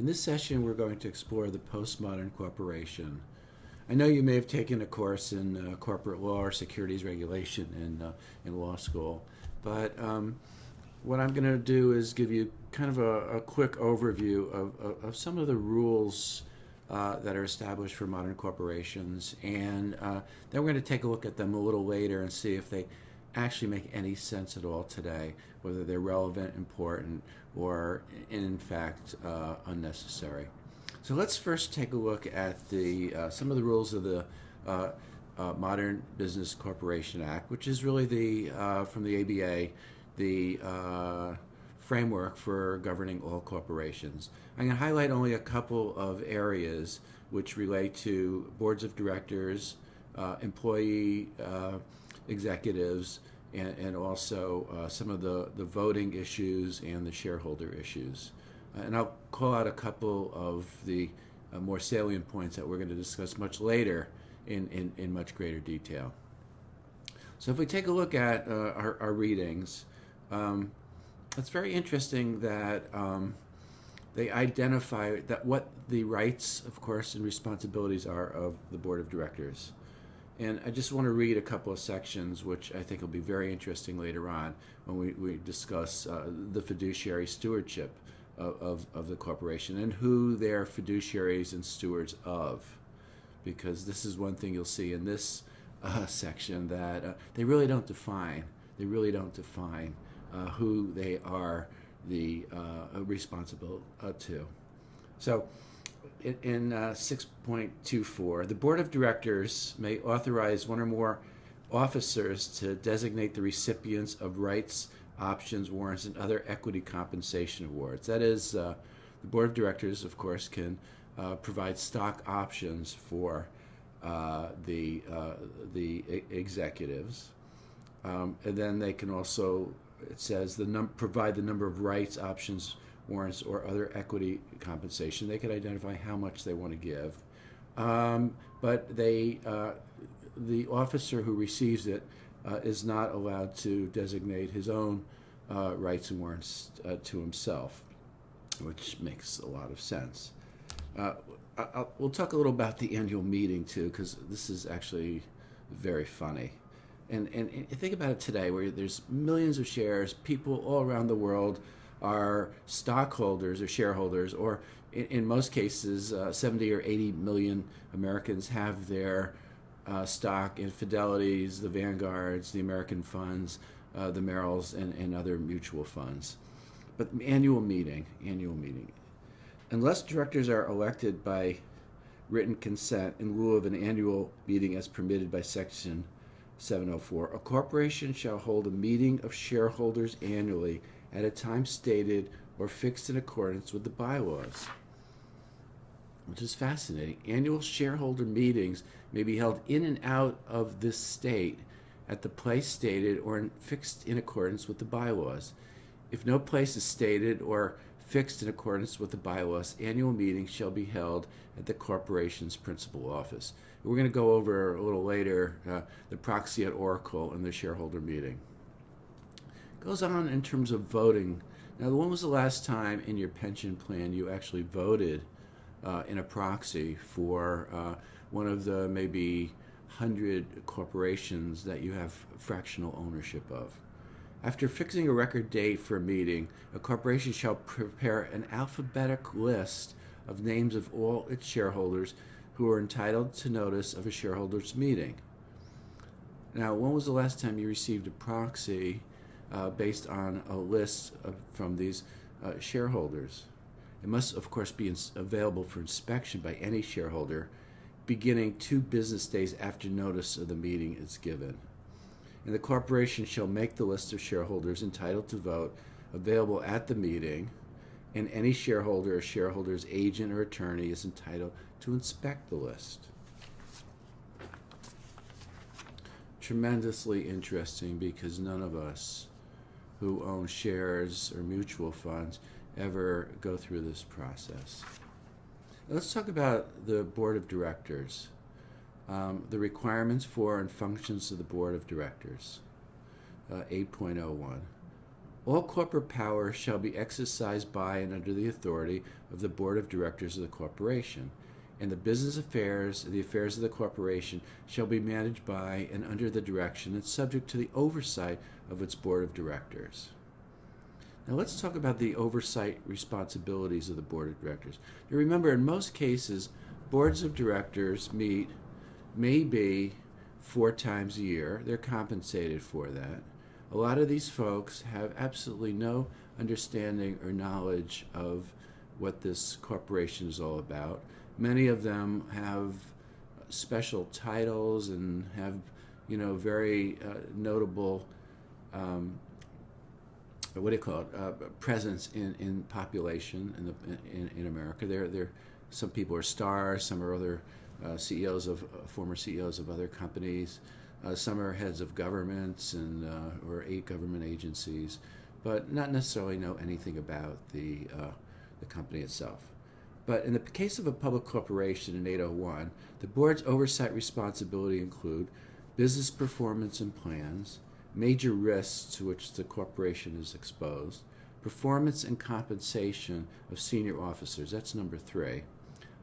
In this session, we're going to explore the postmodern corporation. I know you may have taken a course in corporate law or securities regulation in law school, but what I'm going to do is give you kind of a quick overview of some of the rules that are established for modern corporations, and then we're going to take a look at them a little later and see if they actually make any sense at all today, whether they're relevant, important, or in fact unnecessary. So let's first take a look at the some of the rules of the Modern Business Corporation Act, which is really the from the ABA, the framework for governing all corporations. I'm going to highlight only a couple of areas which relate to boards of directors, employee executives, and also some of the voting issues and the shareholder issues. And I'll call out a couple of the more salient points that we're going to discuss much later in much greater detail. So if we take a look at our readings, it's very interesting that they identify that what the rights, of course, and responsibilities are of the board of directors. And I just want to read a couple of sections, which I think will be very interesting later on when we discuss the fiduciary stewardship of the corporation and who they're fiduciaries and stewards of. Because this is one thing you'll see in this section, that they really don't define. They really don't define who they are responsible to. So in 6.24, the board of directors may authorize one or more officers to designate the recipients of rights, options, warrants, and other equity compensation awards. That is, the board of directors, of course, can provide stock options for the executives, and then they can also, it says, provide the number of rights, options, warrants, or other equity compensation. They can identify how much they want to give, but the officer who receives it is not allowed to designate his own rights and warrants to himself, which makes a lot of sense. We'll talk a little about the annual meeting too, because this is actually very funny. And think about it today, where there's millions of shares, people all around the world are stockholders or shareholders, or in most cases, 70 or 80 million Americans have their stock in Fidelities, the Vanguards, the American funds, the Merrills, and other mutual funds. But annual meeting. Unless directors are elected by written consent in lieu of an annual meeting as permitted by Section 704, a corporation shall hold a meeting of shareholders annually at a time stated or fixed in accordance with the bylaws, which is fascinating. Annual shareholder meetings may be held in and out of this state at the place stated or fixed in accordance with the bylaws. If no place is stated or fixed in accordance with the bylaws, annual meetings shall be held at the corporation's principal office. We're going to go over a little later the proxy at Oracle and the shareholder meeting. Goes on in terms of voting. Now, when was the last time in your pension plan you actually voted in a proxy for one of the maybe 100 corporations that you have fractional ownership of? After fixing a record date for a meeting, a corporation shall prepare an alphabetic list of names of all its shareholders who are entitled to notice of a shareholders' meeting. Now, when was the last time you received a proxy based on a list from these shareholders? It must, of course, be available for inspection by any shareholder beginning 2 business days after notice of the meeting is given. And the corporation shall make the list of shareholders entitled to vote available at the meeting, and any shareholder or shareholder's agent or attorney is entitled to inspect the list. Tremendously interesting, because none of us who own shares or mutual funds ever go through this process. Now, let's talk about the board of directors, the requirements for and functions of the board of directors, 8.01. All corporate power shall be exercised by and under the authority of the board of directors of the corporation, and the business affairs, the affairs of the corporation, shall be managed by and under the direction and subject to the oversight of its board of directors. Now let's talk about the oversight responsibilities of the board of directors. Now remember, in most cases, boards of directors meet maybe 4 times a year. They're compensated for that. A lot of these folks have absolutely no understanding or knowledge of what this corporation is all about. Many of them have special titles and have, very notable, presence in population in America. They're some people are stars, some are other former CEOs of other companies. Some are heads of governments or 8 government agencies, but not necessarily know anything about the company itself. But in the case of a public corporation in 801, the board's oversight responsibility include business performance and plans, major risks to which the corporation is exposed, performance and compensation of senior officers, that's number 3,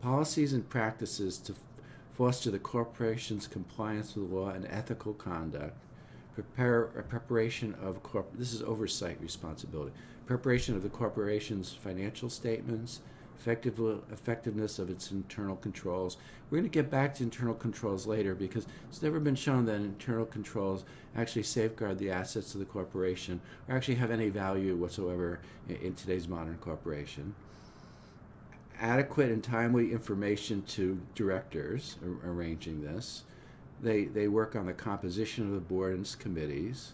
policies and practices to foster the corporation's compliance with law and ethical conduct, preparation of this is oversight responsibility, preparation of the corporation's financial statements, effectiveness of its internal controls. We're going to get back to internal controls later because it's never been shown that internal controls actually safeguard the assets of the corporation or actually have any value whatsoever in today's modern corporation. Adequate and timely information to directors arranging this. They work on the composition of the board and its committees,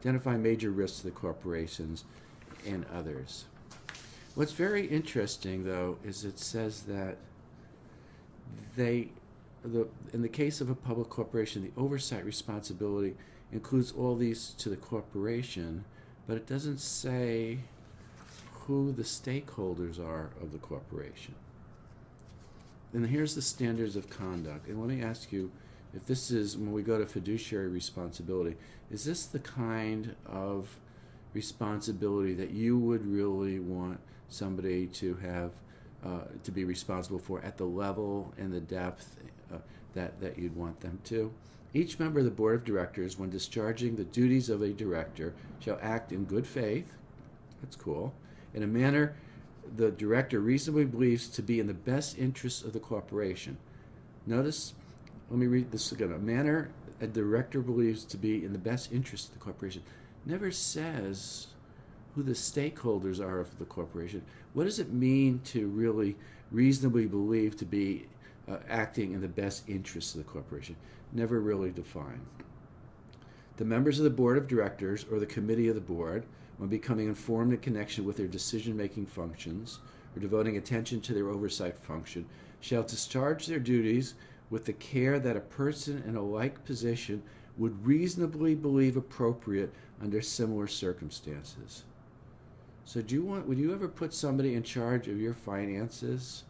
identify major risks to the corporations and others. What's very interesting, though, is it says that in the case of a public corporation, the oversight responsibility includes all these to the corporation, but it doesn't say who the stakeholders are of the corporation. And here's the standards of conduct. And let me ask you, if this is, when we go to fiduciary responsibility, is this the kind of responsibility that you would really want somebody to have, to be responsible for at the level and the depth that you'd want them to? Each member of the board of directors, when discharging the duties of a director, shall act in good faith, that's cool, in a manner the director reasonably believes to be in the best interests of the corporation. Notice, let me read this again. A manner a director believes to be in the best interest of the corporation never says who the stakeholders are of the corporation. What does it mean to really reasonably believe to be acting in the best interests of the corporation? Never really defined. The members of the board of directors or the committee of the board, when becoming informed in connection with their decision-making functions or devoting attention to their oversight function, shall discharge their duties with the care that a person in a like position would reasonably believe appropriate under similar circumstances. So would you ever put somebody in charge of your finances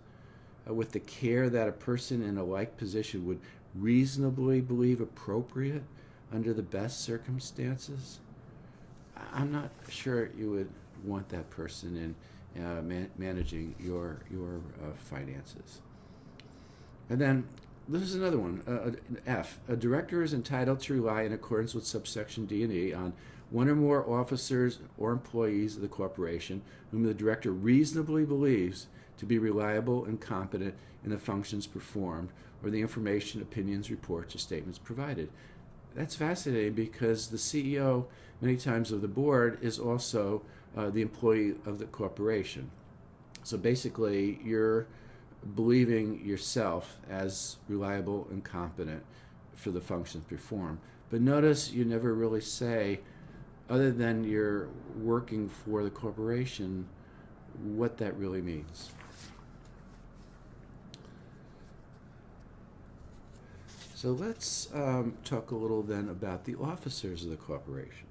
with the care that a person in a like position would reasonably believe appropriate under the best circumstances? I'm not sure you would want that person in managing your finances. And then this is another one, F. A director is entitled to rely in accordance with subsection D and E on one or more officers or employees of the corporation whom the director reasonably believes to be reliable and competent in the functions performed or the information, opinions, reports, or statements provided. That's fascinating because the CEO, many times of the board, is also the employee of the corporation. So basically, you're believing yourself as reliable and competent for the functions performed. But notice you never really say, other than you're working for the corporation, what that really means. So let's talk a little then about the officers of the corporation.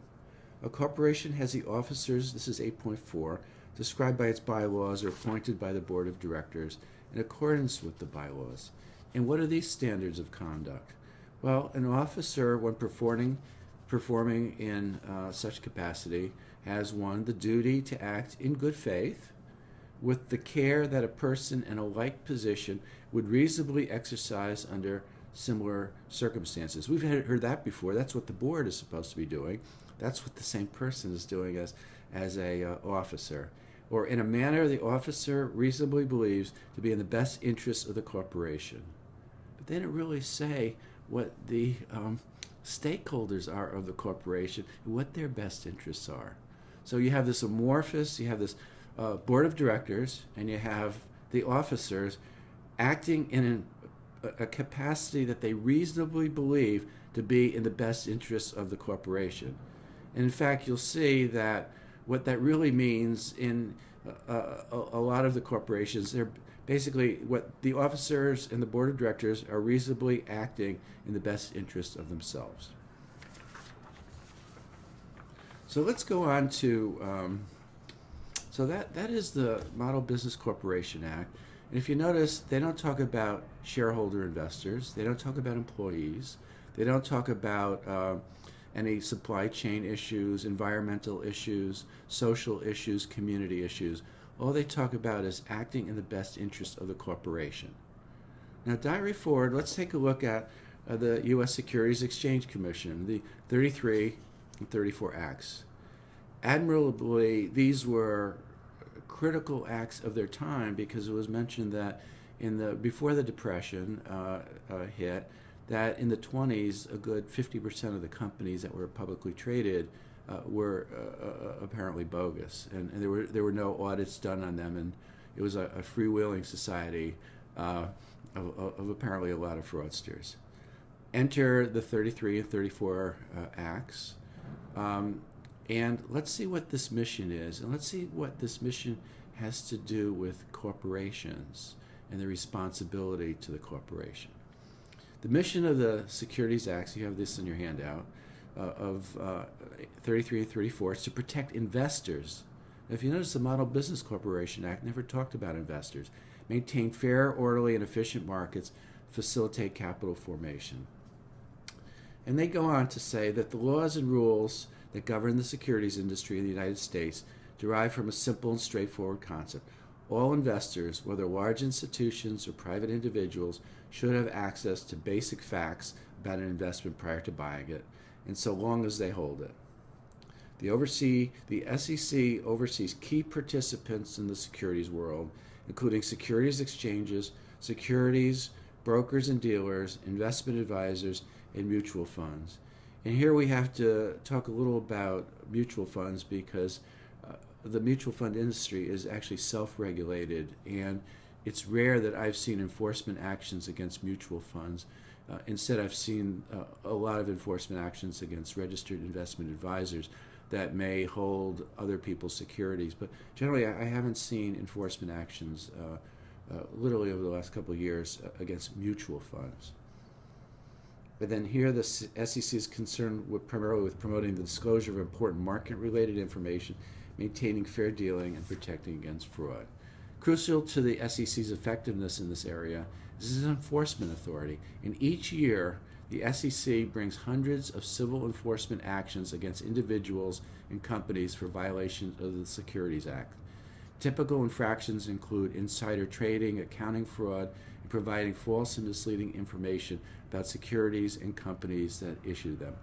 A corporation has the officers, this is 8.4, described by its bylaws or appointed by the board of directors in accordance with the bylaws. And what are these standards of conduct? Well, an officer, when performing in such capacity, has one, the duty to act in good faith with the care that a person in a like position would reasonably exercise under similar circumstances. We've heard that before. That's what the board is supposed to be doing. That's what the same person is doing as a officer. Or in a manner the officer reasonably believes to be in the best interest of the corporation. But they didn't really say what the stakeholders are of the corporation and what their best interests are. So you have this amorphous, you have this board of directors, and you have the officers acting in a capacity that they reasonably believe to be in the best interests of the corporation. And in fact, you'll see that what that really means in a lot of the corporations, they're basically what the officers and the board of directors are reasonably acting in the best interest of themselves. So let's go on to, so that is the Model Business Corporation Act. And if you notice, they don't talk about shareholder investors, they don't talk about employees, they don't talk about any supply chain issues, environmental issues, social issues, community issues. All they talk about is acting in the best interest of the corporation. Now, diary forward, let's take a look at the U.S. Securities Exchange Commission, the 33 and 34 acts. Admirably, these were critical acts of their time because it was mentioned that before the Depression hit, that in the 20s, a good 50% of the companies that were publicly traded were apparently bogus, and there were no audits done on them, and it was a freewheeling society of apparently a lot of fraudsters. Enter the 33 and 34 acts, and let's see what this mission is, and let's see what this mission has to do with corporations and the responsibility to the corporation. The mission of the Securities Acts, you have this in your handout, of 33 and 34, is to protect investors. Now, if you notice, the Model Business Corporation Act never talked about investors. Maintain fair, orderly, and efficient markets, facilitate capital formation. And they go on to say that the laws and rules that govern the securities industry in the United States derive from a simple and straightforward concept. All investors, whether large institutions or private individuals, should have access to basic facts about an investment prior to buying it, and so long as they hold it. The SEC oversees key participants in the securities world, including securities exchanges, securities, brokers and dealers, investment advisors, and mutual funds. And here we have to talk a little about mutual funds because the mutual fund industry is actually self-regulated, and it's rare that I've seen enforcement actions against mutual funds. Instead, I've seen a lot of enforcement actions against registered investment advisors that may hold other people's securities. But generally, I haven't seen enforcement actions literally over the last couple of years against mutual funds. But then here, the SEC is concerned primarily with promoting the disclosure of important market-related information, maintaining fair dealing, and protecting against fraud. Crucial to the SEC's effectiveness in this area is its enforcement authority. And each year, the SEC brings hundreds of civil enforcement actions against individuals and companies for violations of the Securities Act. Typical infractions include insider trading, accounting fraud, and providing false and misleading information about securities and companies that issue them.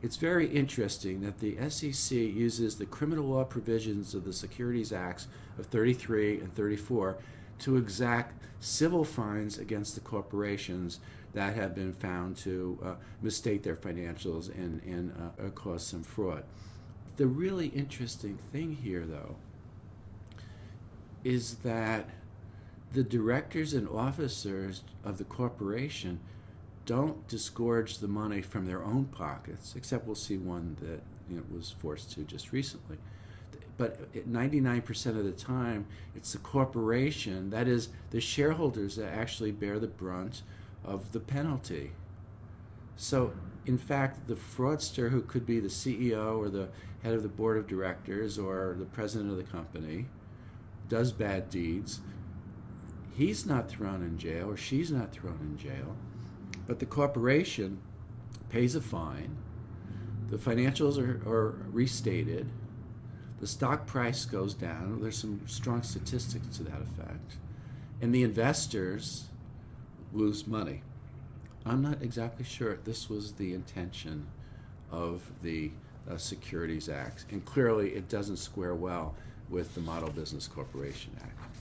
It's very interesting that the SEC uses the criminal law provisions of the Securities Acts of 33 and 34 to exact civil fines against the corporations that have been found to misstate their financials and cause some fraud. The really interesting thing here, though, is that the directors and officers of the corporation don't disgorge the money from their own pockets, except we'll see one that was forced to just recently. But 99% of the time, it's the corporation, that is, the shareholders, that actually bear the brunt of the penalty. So, in fact, the fraudster, who could be the CEO or the head of the board of directors or the president of the company, does bad deeds, he's not thrown in jail or she's not thrown in jail. But the corporation pays a fine, the financials are restated, the stock price goes down. There's some strong statistics to that effect. And the investors lose money. I'm not exactly sure this was the intention of the Securities Act. And clearly it doesn't square well with the Model Business Corporation Act.